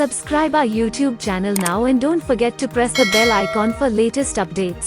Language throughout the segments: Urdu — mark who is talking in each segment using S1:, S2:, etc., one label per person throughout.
S1: Subscribe our YouTube channel now and don't forget to press the bell icon for latest updates.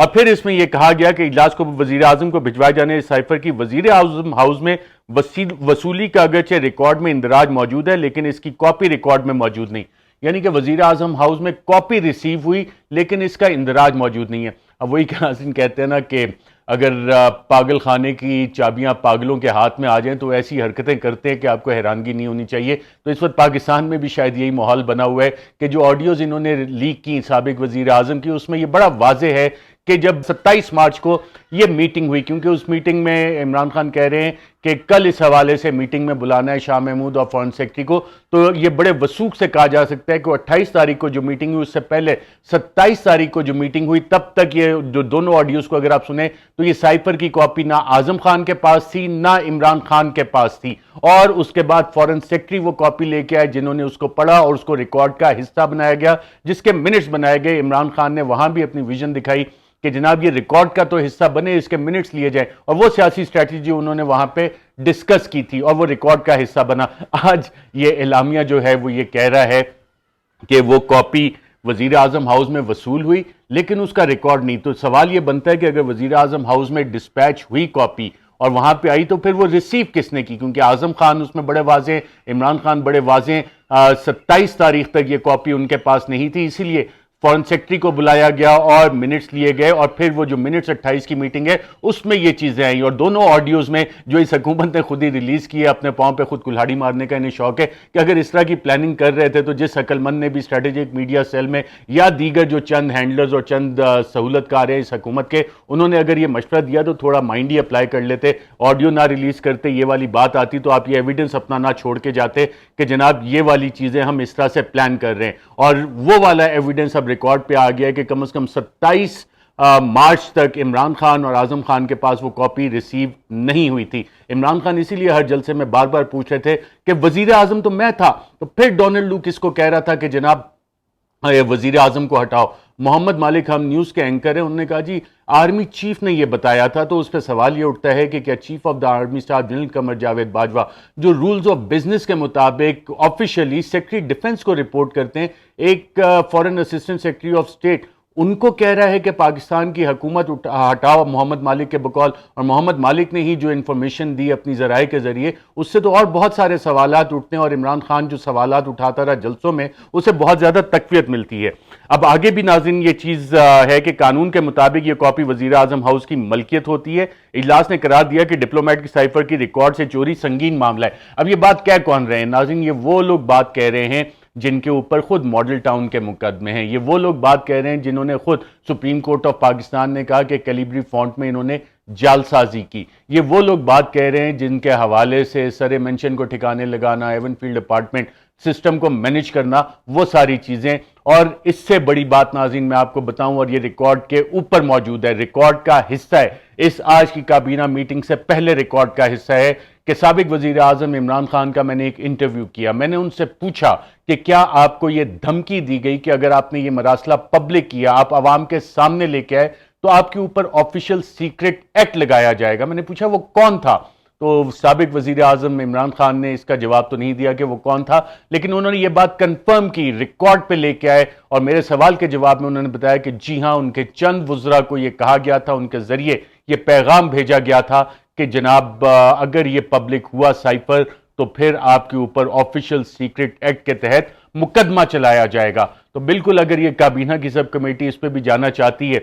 S2: اور پھر اس میں یہ کہا گیا کہ اجلاس کو وزیر اعظم کو بھجوائے جانے سائفر کی وزیر اعظم ہاؤس میں وصولی کا اگرچہ ریکارڈ میں اندراج موجود ہے لیکن اس کی کاپی ریکارڈ میں موجود نہیں، یعنی کہ وزیر اعظم ہاؤس میں کاپی ریسیو ہوئی لیکن اس کا اندراج موجود نہیں ہے۔ اب وہی ناظرین کہتے ہیں نا کہ اگر پاگل خانے کی چابیاں پاگلوں کے ہاتھ میں آ جائیں تو ایسی حرکتیں کرتے ہیں کہ آپ کو حیرانگی نہیں ہونی چاہیے۔ تو اس وقت پاکستان میں بھی شاید یہی ماحول بنا ہوا ہے کہ جو آڈیوز انہوں نے لیک کی سابق وزیر اعظم کی، اس میں یہ بڑا واضح ہے کہ جب 27 مارچ کو یہ میٹنگ ہوئی، کیونکہ اس میٹنگ میں عمران خان کہہ رہے ہیں کہ کل اس حوالے سے میٹنگ میں بلانا ہے شاہ محمود اور فارن سیکرٹری کو، تو یہ بڑے وثوق سے کہا جا سکتا ہے کہ 28 تاریخ کو جو میٹنگ ہوئی اس سے پہلے 27 تاریخ کو جو میٹنگ ہوئی تب تک یہ جو دونوں آڈیوز کو اگر آپ سنیں تو یہ سائفر کی کاپی نہ اعظم خان کے پاس تھی نہ عمران خان کے پاس تھی، اور اس کے بعد فارن سیکرٹری وہ کاپی لے کے آئے جنہوں نے اس کو پڑھا اور اس کو ریکارڈ کا حصہ بنایا گیا، جس کے منٹس بنائے گئے۔ عمران خان نے وہاں بھی اپنی ویژن دکھائی کہ جناب یہ ریکارڈ کا تو حصہ بنے، اس کے منٹس لیے جائیں، اور وہ سیاسی اسٹریٹجی انہوں نے وہاں پہ ڈسکس کی تھی اور وہ ریکارڈ کا حصہ بنا۔ آج یہ اعلامیہ جو ہے وہ یہ کہہ رہا ہے کہ وہ کاپی وزیر اعظم ہاؤس میں وصول ہوئی لیکن اس کا ریکارڈ نہیں۔ تو سوال یہ بنتا ہے کہ اگر وزیر اعظم ہاؤس میں ڈسپیچ ہوئی کاپی اور وہاں پہ آئی تو پھر وہ ریسیو کس نے کی؟ کیونکہ اعظم خان اس میں بڑے واضح ہیں، عمران خان بڑے واضح ہیں، 27 تاریخ تک یہ کاپی ان کے پاس نہیں تھی، اسی لیے فارن سیکرٹری کو بلایا گیا اور منٹس لیے گئے، اور پھر وہ جو منٹس 28 کی میٹنگ ہے اس میں یہ چیزیں آئیں، اور دونوں آڈیوز میں جو اس حکومت نے خود ہی ریلیز کی ہے، اپنے پاؤں پہ خود کلہاڑی مارنے کا انہیں شوق ہے کہ اگر اس طرح کی پلاننگ کر رہے تھے تو جس عقل مند نے بھی اسٹریٹجک میڈیا سیل میں یا دیگر جو چند ہینڈلرز اور چند سہولت کار ہیں اس حکومت کے، انہوں نے اگر یہ مشورہ دیا تو تھوڑا مائنڈ ہی اپلائی کر لیتے، آڈیو نہ ریلیز کرتے، یہ والی بات آتی تو آپ یہ ایویڈنس اپنا نہ چھوڑ کے جاتے کہ جناب یہ والی چیزیں ہم اس طرح سے پلان کر رہے ہیں، اور وہ والا ایویڈنس اب ریکارڈ پہ آ گیا کہ کم از کم 27 مارچ تک عمران خان اور اعظم خان کے پاس وہ کاپی ریسیو نہیں ہوئی تھی۔ عمران خان اسی لیے ہر جلسے میں بار بار پوچھ رہے تھے کہ وزیر اعظم تو میں تھا، تو پھر ڈونلڈ لو کس کو کہہ رہا تھا کہ جناب وزیر اعظم کو ہٹاؤ؟ محمد مالک ہم نیوز کے اینکر ہیں، انہوں نے کہا جی آرمی چیف نے یہ بتایا تھا، تو اس پہ سوال یہ اٹھتا ہے کہ کیا chief of the army staff general Qamar Javed Bajwa جو رولز آف بزنس کے مطابق آفیشلی سیکرٹری ڈیفنس کو رپورٹ کرتے ہیں، ایک فورن اسسٹنٹ سیکرٹری آف اسٹیٹ ان کو کہہ رہا ہے کہ پاکستان کی حکومت ہٹاؤ محمد مالک کے بقول، اور محمد مالک نے ہی جو انفارمیشن دی اپنی ذرائع کے ذریعے، اس سے تو اور بہت سارے سوالات اٹھتے ہیں، اور عمران خان جو سوالات اٹھاتا رہا جلسوں میں اسے بہت زیادہ تقویت ملتی ہے۔ اب آگے بھی ناظرین یہ چیز ہے کہ قانون کے مطابق یہ کاپی وزیر اعظم ہاؤس کی ملکیت ہوتی ہے۔ اجلاس نے قرار دیا کہ ڈپلومیٹ کی سائفر کی ریکارڈ سے چوری سنگین معاملہ ہے۔ اب یہ بات کہہ کون رہے ہیں ناظرین؟ یہ وہ لوگ بات کہہ رہے ہیں جن کے اوپر خود ماڈل ٹاؤن کے مقدمے ہیں، یہ وہ لوگ بات کہہ رہے ہیں جنہوں نے خود سپریم کورٹ آف پاکستان نے کہا کہ کیلیبری فونٹ میں انہوں نے جعل سازی کی، یہ وہ لوگ بات کہہ رہے ہیں جن کے حوالے سے سر مینشن کو ٹھکانے لگانا، ایون فیلڈ اپارٹمنٹ سسٹم کو مینج کرنا، وہ ساری چیزیں۔ اور اس سے بڑی بات ناظرین میں آپ کو بتاؤں، اور یہ ریکارڈ کے اوپر موجود ہے، ریکارڈ کا حصہ ہے، اس آج کی کابینہ میٹنگ سے پہلے ریکارڈ کا حصہ ہے کہ سابق وزیر اعظم عمران خان کا میں نے ایک انٹرویو کیا، میں نے ان سے پوچھا کہ کیا آپ کو یہ دھمکی دی گئی کہ اگر آپ نے یہ مراسلہ پبلک کیا، آپ عوام کے سامنے لے کے آئے تو آپ کے اوپر آفیشل سیکرٹ ایکٹ لگایا جائے گا؟ میں نے پوچھا وہ کون تھا، تو سابق وزیر اعظم عمران خان نے اس کا جواب تو نہیں دیا کہ وہ کون تھا، لیکن انہوں نے یہ بات کنفرم کی، ریکارڈ پہ لے کے آئے، اور میرے سوال کے جواب میں انہوں نے بتایا کہ جی ہاں ان کے چند وزراء کو یہ کہا گیا تھا، ان کے ذریعے یہ پیغام بھیجا گیا تھا کہ جناب اگر یہ پبلک ہوا سائفر تو پھر آپ کے اوپر آفیشل سیکرٹ ایکٹ کے تحت مقدمہ چلایا جائے گا۔ تو بالکل اگر یہ کابینہ کی سب کمیٹی اس پہ بھی جانا چاہتی ہے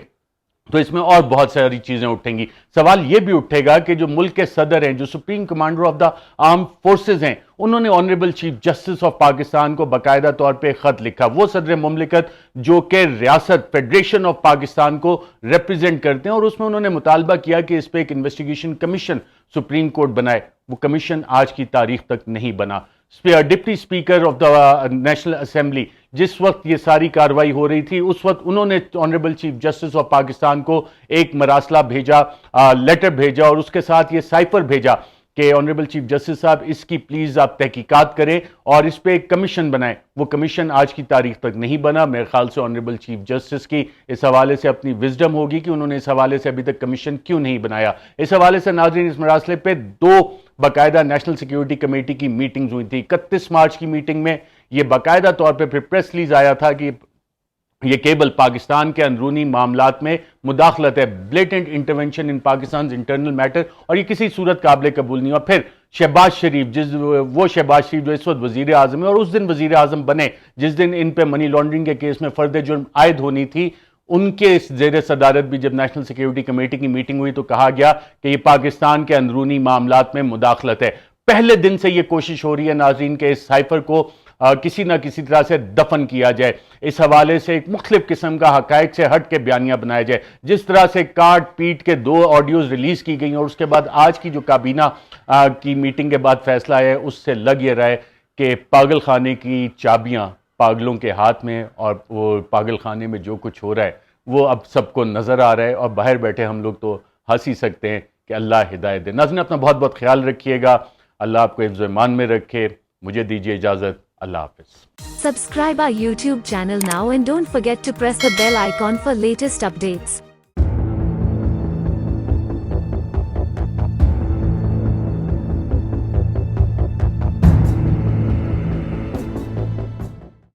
S2: تو اس میں اور بہت ساری چیزیں اٹھیں گی۔ سوال یہ بھی اٹھے گا کہ جو ملک کے صدر ہیں، جو supreme commander of the arm forces ہیں، انہوں نے honourable chief justice of Pakistan کو باقاعدہ طور پہ خط لکھا، وہ صدر مملکت جو کہ ریاست فیڈریشن آف پاکستان کو ریپریزنٹ کرتے ہیں، اور اس میں انہوں نے مطالبہ کیا کہ اس پہ ایک انویسٹیگیشن کمیشن سپریم کورٹ بنائے۔ وہ کمیشن آج کی تاریخ تک نہیں بنا۔ Deputy speaker of the national assembly جس وقت یہ ساری کاروائی ہو رہی تھی اس وقت انہوں نے honourable chief justice of Pakistan کو ایک مراسلہ بھیجا، لیٹر بھیجا، اور اس کے ساتھ یہ سائفر بھیجا کہ آنریبل چیف جسٹس صاحب اس کی پلیز آپ تحقیقات کریں اور اس پہ ایک کمیشن بنائیں۔ وہ کمیشن آج کی تاریخ تک نہیں بنا۔ میرے خیال سے آنریبل چیف جسٹس کی اس حوالے سے اپنی وزڈم ہوگی کہ انہوں نے اس حوالے سے ابھی تک کمیشن کیوں نہیں بنایا۔ اس حوالے سے ناظرین اس مراسلے پہ دو باقاعدہ نیشنل سیکیورٹی کمیٹی کی میٹنگز ہوئی تھی۔ 31 مارچ کی میٹنگ میں یہ باقاعدہ طور پہ پھر پریس ریلیز آیا تھا کہ یہ کیبل پاکستان کے اندرونی معاملات میں مداخلت ہے، بلیٹنٹ انٹرونشن ان پاکستان انٹرنل میٹر، اور یہ کسی صورت قابل قبول نہیں. اور پھر شہباز شریف، وہ شہباز شریف جو اس وقت وزیر اعظم ہے اور اس دن وزیر اعظم بنے جس دن ان پہ منی لانڈرنگ کے کیس میں فرد جرم عائد ہونی تھی، ان کے زیر صدارت بھی جب نیشنل سیکیورٹی کمیٹی کی میٹنگ ہوئی تو کہا گیا کہ یہ پاکستان کے اندرونی معاملات میں مداخلت ہے. پہلے دن سے یہ کوشش ہو رہی ہے ناظرین کہ اس سائفر کو کسی نہ کسی طرح سے دفن کیا جائے، اس حوالے سے ایک مختلف قسم کا حقائق سے ہٹ کے بیانیہ بنایا جائے. جس طرح سے کاٹ پیٹ کے 2 آڈیوز ریلیز کی گئی اور اس کے بعد آج کی جو کابینہ کی میٹنگ کے بعد فیصلہ ہے، اس سے لگ یہ رہا ہے کہ پاگل خانے کی چابیاں پاگلوں کے ہاتھ میں، اور وہ پاگل خانے میں جو کچھ ہو رہا ہے وہ اب سب کو نظر آ رہا ہے، اور باہر بیٹھے ہم لوگ تو ہنس ہی سکتے ہیں کہ اللہ ہدایت دے. ناظرین اپنا بہت بہت خیال رکھیے گا، اللہ آپ کو حفظ و ایمان میں رکھے. مجھے دیجیے اجازت، اللہ حافظ.
S1: Subscribe our YouTube channel now and don't forget to press the bell icon for latest updates.